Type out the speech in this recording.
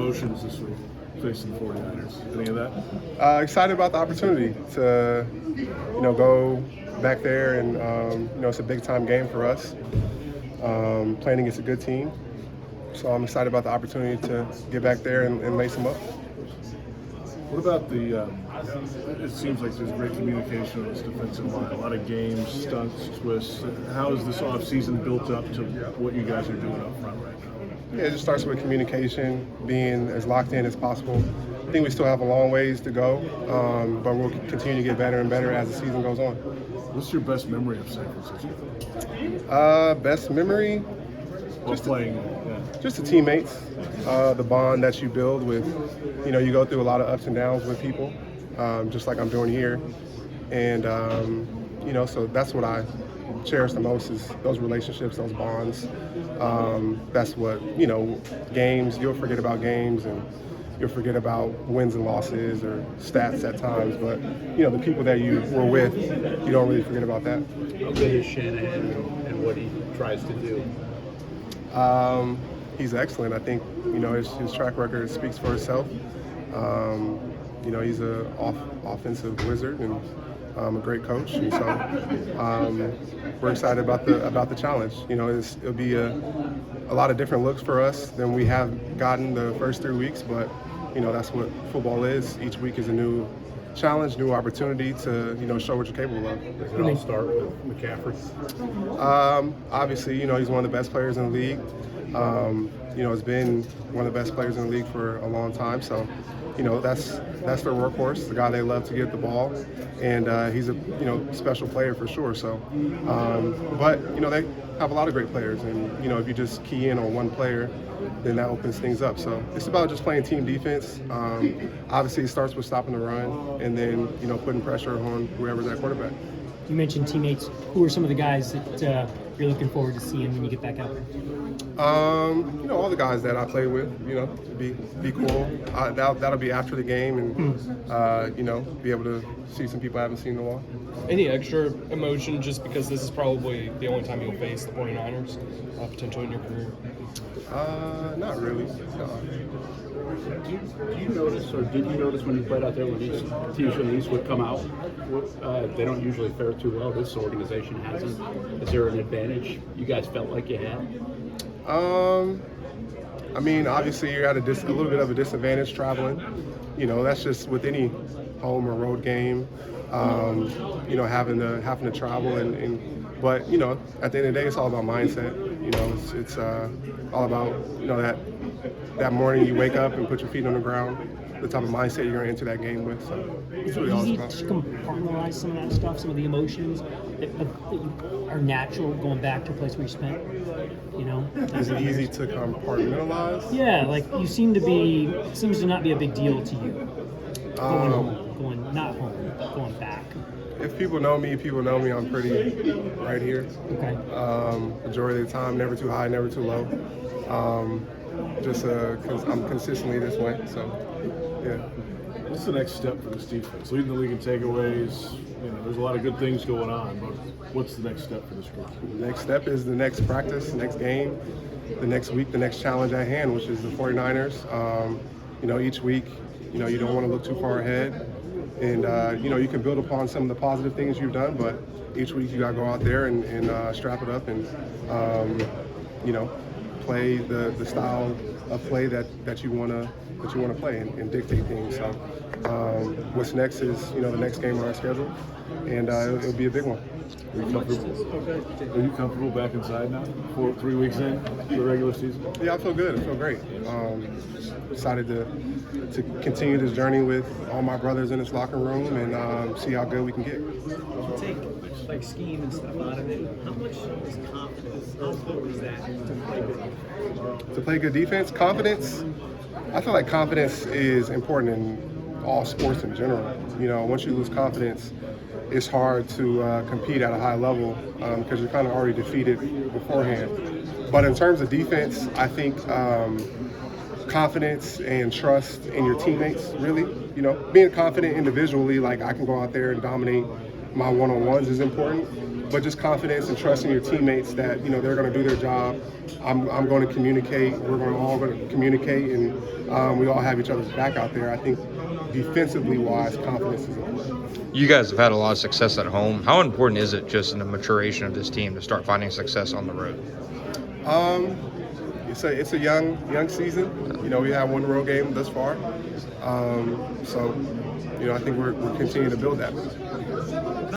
emotions this week facing the 49ers? Any of that? Excited about the opportunity to, go back there and, it's a big-time game for us. Playing against a good team. So I'm excited about the opportunity to get back there and lace them up. What about it seems like there's great communication on this defensive line, a lot of games, stunts, twists. How is this offseason built up to what you guys are doing up front right now? Yeah, it just starts with communication, being as locked in as possible. I think we still have a long ways to go, but we'll continue to get better and better as the season goes on. What's your best memory of San Francisco? Best memory? Just the teammates, the bond that you build with, you go through a lot of ups and downs with people, just like I'm doing here. And, so that's what I cherish the most is those relationships, those bonds. That's what, games, you'll forget about games and you'll forget about wins and losses or stats at times. But, the people that you were with, you don't really forget about that. How good is Shanahan and what he tries to do? He's excellent. I think, his track record speaks for itself. He's an offensive wizard and a great coach. And so we're excited about the challenge. It'll be a lot of different looks for us than we have gotten the first 3 weeks, but, that's what football is. Each week is a new challenge, new opportunity to, show what you're capable of. Does it all start with McCaffrey? Obviously, he's one of the best players in the league. Has been one of the best players in the league for a long time. So, that's their workhorse, the guy they love to get the ball, and he's a special player for sure. So, but they have a lot of great players, and if you just key in on one player, then that opens things up. So it's about just playing team defense. Obviously, it starts with stopping the run, and then putting pressure on whoever's at quarterback. You mentioned teammates. Who are some of the guys that you're looking forward to seeing when you get back out there? All the guys that I play with, be cool. That'll be after the game and, be able to see some people I haven't seen in a while. Any extra emotion just because this is probably the only time you'll face the 49ers potentially in your career? Not really. No. Do you notice, or did you notice when you played out there when these teams from the East would come out, they don't usually fare too well. This organization hasn't. Is there an advantage you guys felt like you had? Obviously you're at a little bit of a disadvantage traveling. That's just with any home or road game. Having to travel but at the end of the day, it's all about mindset. It's all about that morning you wake up and put your feet on the ground, the type of mindset you're going to enter that game with. So it's really easy to compartmentalize some of that stuff, some of the emotions that are natural going back to a place where you spent. Is it easy to compartmentalize? Yeah, like it seems to not be a big deal to you. Going back. If people know me, I'm pretty right here. Okay. Majority of the time, never too high, never too low. Just because I'm consistently this way. So, yeah. What's the next step for this defense? Leading the league in takeaways. There's a lot of good things going on, but what's the next step for this group? The next step is the next practice, the next game, the next week, the next challenge at hand, which is the 49ers. Each week, you don't want to look too far ahead. And, you can build upon some of the positive things you've done, but each week you got to go out there and strap it up and, play the style of play that you want to play and dictate things. So what's next is, the next game on our schedule, and it'll be a big one. Are you comfortable back inside now? 3 weeks in the regular season? Yeah, I feel good. I feel great. Excited to continue this journey with all my brothers in this locker room and see how good we can get. Take scheme and stuff out of it. How much is confidence? How important is that to play good? To play good defense, confidence. I feel like confidence is important in all sports in general. Once you lose confidence, it's hard to compete at a high level because you're kind of already defeated beforehand. But in terms of defense, I think confidence and trust in your teammates, really. Being confident individually, like I can go out there and dominate my one-on-ones is important, but just confidence and trusting your teammates that, you know, they're going to do their job. I'm going to communicate. We're all going to communicate, and we all have each other's back out there. I think defensively wise, confidence is important. You guys have had a lot of success at home. How important is it just in the maturation of this team to start finding success on the road? It's a young season. You know, we have one road game thus far. So, you know, I think we're continuing to build that.